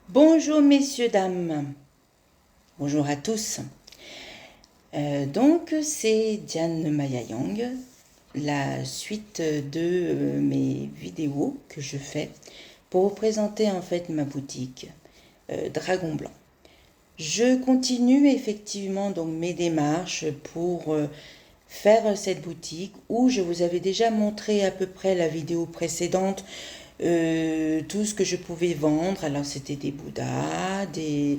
Bonjour messieurs, dames. Bonjour à tous. Donc c'est Diane Maya Yang, la suite de mes vidéos que je fais pour vous présenter en fait ma boutique Dragon Blanc. Je continue effectivement donc mes démarches pour faire cette boutique où je vous avais déjà montré à peu près la vidéo précédente tout ce que je pouvais vendre. Alors c'était des bouddhas, des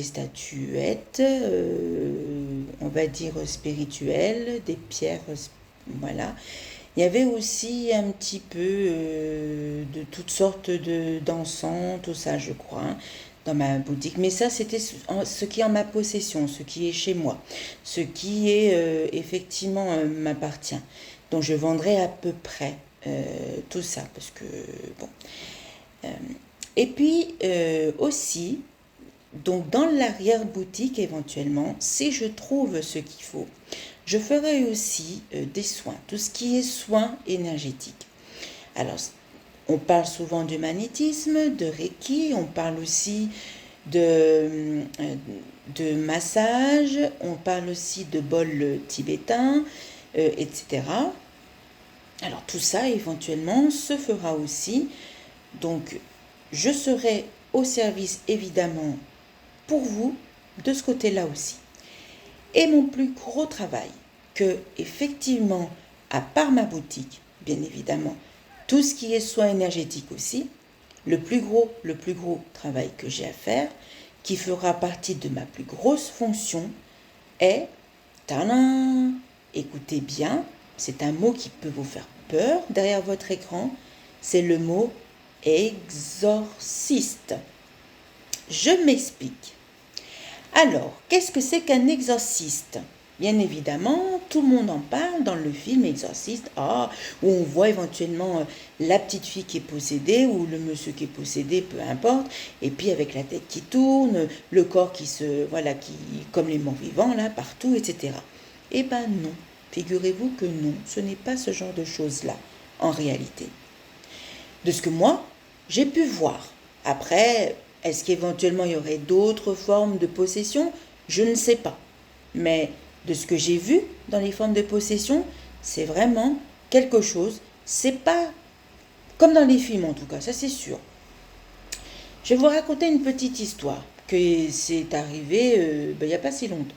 statuettes, on va dire spirituelles, des pierres, voilà. Il y avait aussi un petit peu de toutes sortes d'encens, tout ça je crois, hein, dans ma boutique. Mais ça c'était ce qui est en ma possession, ce qui est chez moi, ce qui est effectivement m'appartient. Donc je vendrai à peu près tout ça parce que bon. Euh, et puis aussi, donc dans l'arrière-boutique éventuellement, si je trouve ce qu'il faut, je ferai aussi des soins, tout ce qui est soins énergétiques. Alors, on parle souvent de magnétisme, de Reiki, on parle aussi de massage, on parle aussi de bol tibétain, etc. Alors tout ça éventuellement se fera aussi. Donc je serai au service évidemment pour vous de ce côté-là aussi. Et mon plus gros travail, que effectivement, à part ma boutique, bien évidemment, tout ce qui est soin énergétique aussi, le plus gros travail que j'ai à faire, qui fera partie de ma plus grosse fonction, est, tadam, écoutez bien, c'est un mot qui peut vous faire peur derrière votre écran, c'est le mot exorciste. Je m'explique. Alors, qu'est-ce que c'est qu'un exorciste? Bien évidemment, tout le monde en parle dans le film Exorciste, où on voit éventuellement la petite fille qui est possédée ou le monsieur qui est possédé, peu importe, et puis avec la tête qui tourne, le corps qui voilà, qui, comme les morts vivants là, partout, etc. Eh ben non, figurez-vous que non, ce n'est pas ce genre de choses-là, en réalité. De ce que moi, j'ai pu voir. Après, est-ce qu'éventuellement il y aurait d'autres formes de possession? Je ne sais pas. Mais de ce que j'ai vu dans les formes de possession, c'est vraiment quelque chose. C'est pas comme dans les films en tout cas, ça c'est sûr. Je vais vous raconter une petite histoire que c'est arrivé il n'y a pas si longtemps.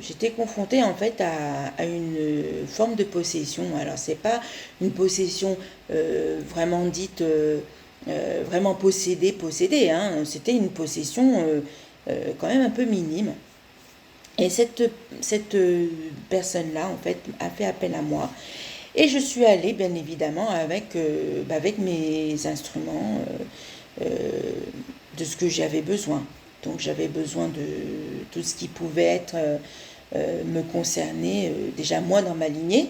J'étais confrontée en fait à une forme de possession. Alors c'est pas une possession vraiment dite vraiment possédée, hein. C'était une possession quand même un peu minime. Et cette personne-là en fait a fait appel à moi. Et je suis allée bien évidemment avec mes instruments de ce que j'avais besoin. Donc j'avais besoin de tout ce qui pouvait être me concerner, déjà moi dans ma lignée.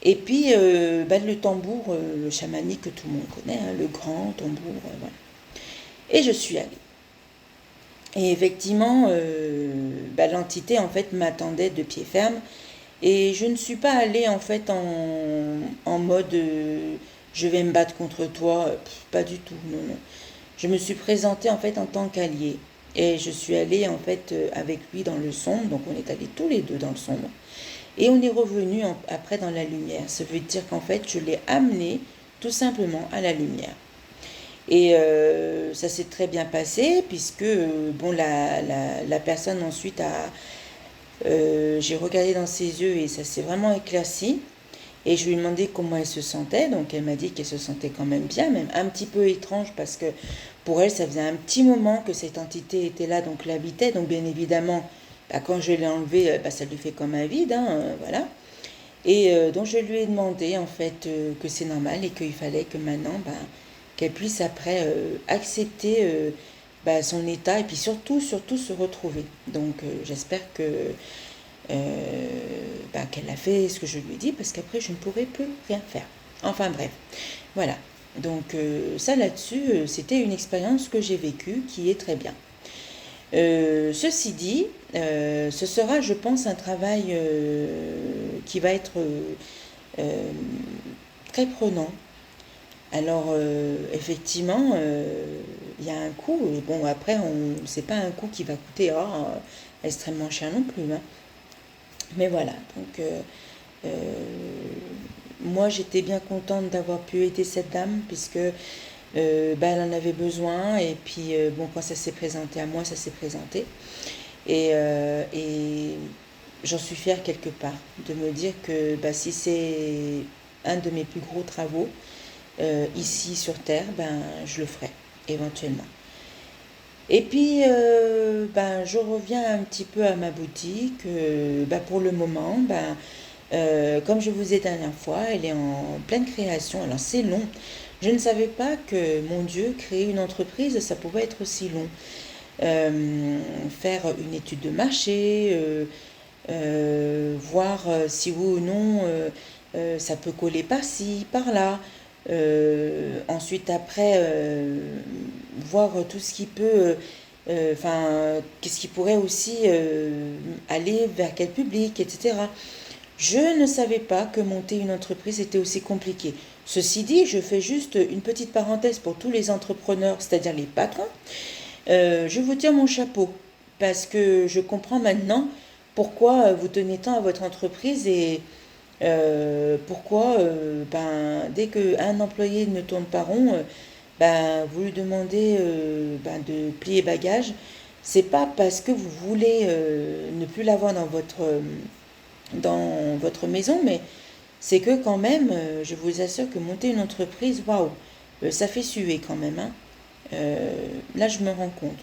Et puis le tambour, le chamanique que tout le monde connaît, hein, le grand tambour, voilà. Et je suis allée. Et effectivement, l'entité en fait m'attendait de pied ferme. Et je ne suis pas allée en fait en mode je vais me battre contre toi, pas du tout, non, non. Je me suis présentée en fait en tant qu'allié. Et je suis allée en fait avec lui dans le sombre, donc on est allés tous les deux dans le sombre. Et on est revenu après dans la lumière. Ça veut dire qu'en fait je l'ai amené tout simplement à la lumière. Et ça s'est très bien passé puisque la personne ensuite j'ai regardé dans ses yeux et ça s'est vraiment éclairci. Et je lui ai demandé comment elle se sentait. Donc elle m'a dit qu'elle se sentait quand même bien, même un petit peu étrange parce que pour elle, ça faisait un petit moment que cette entité était là, donc l'habitait. Donc bien évidemment, quand je l'ai enlevée, ça lui fait comme un vide, hein, voilà. Et donc je lui ai demandé en fait que c'est normal et qu'il fallait que maintenant, qu'elle puisse après accepter son état et puis surtout se retrouver. Donc j'espère que qu'elle a fait ce que je lui ai dit parce qu'après je ne pourrai plus rien faire. Enfin bref, voilà. Donc ça là-dessus, c'était une expérience que j'ai vécue qui est très bien. Ceci dit, ce sera, je pense, un travail qui va être très prenant, Alors, effectivement, il y a un coût. Et bon, après, c'est pas un coût qui va coûter extrêmement cher non plus, hein. Mais voilà, donc euh, moi j'étais bien contente d'avoir pu aider cette dame puisque bah, elle en avait besoin et puis bon quand ça s'est présenté à moi ça s'est présenté et j'en suis fière quelque part de me dire que bah, si c'est un de mes plus gros travaux ici sur Terre, ben je le ferai éventuellement. Et puis, ben, je reviens un petit peu à ma boutique. Ben, pour le moment, ben, comme je vous ai dit la dernière fois, elle est en pleine création. Alors, c'est long. Je ne savais pas que, mon Dieu, créer une entreprise, ça pouvait être aussi long. Faire une étude de marché, voir si oui ou non ça peut coller par-ci, par-là. Ensuite, après, voir tout ce qui peut, enfin, qu'est-ce qui pourrait aussi aller vers quel public, etc. Je ne savais pas que monter une entreprise était aussi compliqué. Ceci dit, je fais juste une petite parenthèse pour tous les entrepreneurs, c'est-à-dire les patrons. Je vous tire mon chapeau parce que je comprends maintenant pourquoi vous tenez tant à votre entreprise et pourquoi ben, dès qu'un employé ne tourne pas rond, ben, vous lui demandez ben, de plier bagage. C'est pas parce que vous voulez ne plus l'avoir dans votre maison, mais c'est que quand même, je vous assure que monter une entreprise, waouh, ça fait suer quand même, hein. Là, je me rends compte.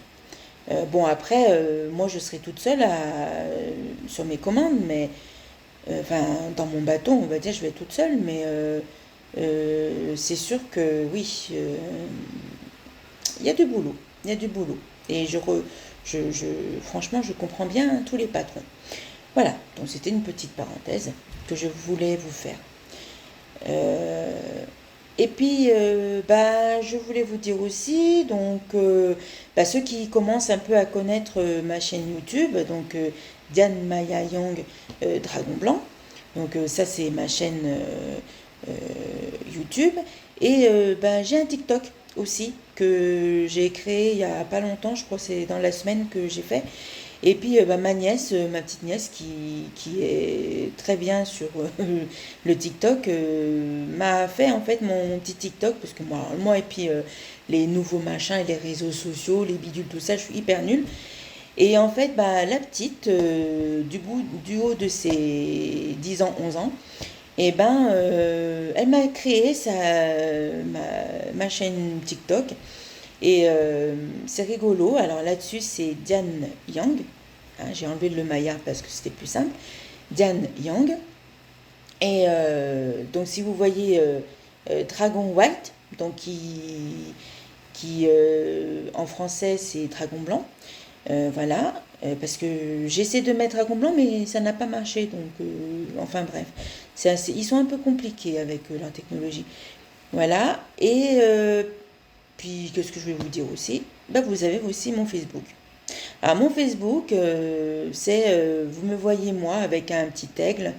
Bon, après, moi, je serai toute seule sur mes commandes, mais enfin, dans mon bateau, on va dire, je vais toute seule, mais c'est sûr que oui, il y a du boulot, il y a du boulot. Et franchement, je comprends bien tous les patrons. Voilà, donc c'était une petite parenthèse que je voulais vous faire. Euh, et puis, bah, je voulais vous dire aussi, donc, bah, ceux qui commencent un peu à connaître ma chaîne YouTube, donc Diane Maya Young Dragon Blanc, donc ça c'est ma chaîne YouTube, et bah, j'ai un TikTok aussi que j'ai créé il y a pas longtemps, je crois que c'est dans la semaine que j'ai fait, et puis bah, ma nièce, ma petite nièce qui est très bien sur le TikTok, m'a fait en fait mon petit TikTok, parce que moi et puis les nouveaux machins et les réseaux sociaux, les bidules, tout ça, je suis hyper nulle. Et en fait, bah, la petite, du haut de ses 10 ans, 11 ans, et ben, elle m'a créé ma chaîne TikTok. Et c'est rigolo. Alors là-dessus, c'est Diane Yang. Hein, j'ai enlevé le Maya parce que c'était plus simple. Diane Yang. Et donc, si vous voyez Dragon White, donc qui en français, c'est Dragon Blanc. Voilà. Parce que j'essaie de mettre Dragon Blanc, mais ça n'a pas marché. Donc, enfin bref. Ils sont un peu compliqués avec leur technologie. Voilà. Et puis, qu'est-ce que je vais vous dire aussi? Bah, vous avez aussi mon Facebook. Alors, mon Facebook, vous me voyez moi avec un petit aigle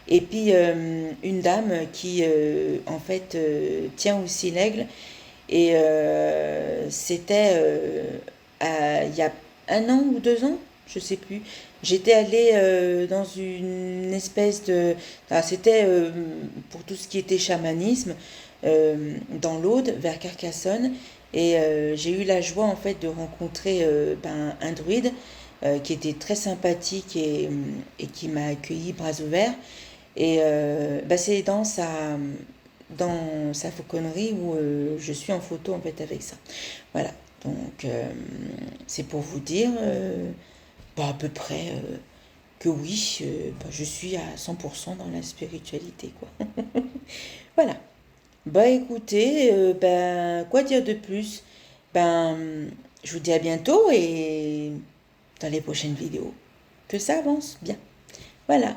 et puis une dame qui, en fait, tient aussi l'aigle. Et c'était il y a un an ou 2 ans, je sais plus. J'étais allée dans une espèce de... Ah, c'était pour tout ce qui était chamanisme dans l'Aude, vers Carcassonne. Et j'ai eu la joie en fait de rencontrer ben, un druide qui était très sympathique et qui m'a accueilli bras ouverts. Et ben, c'est dans sa fauconnerie où je suis en photo en fait avec ça. Voilà, donc c'est pour vous dire bah, à peu près que oui, bah, je suis à 100% dans la spiritualité, quoi. Voilà. Bah écoutez, ben, quoi dire de plus? Ben, je vous dis à bientôt et dans les prochaines vidéos. Que ça avance bien. Voilà.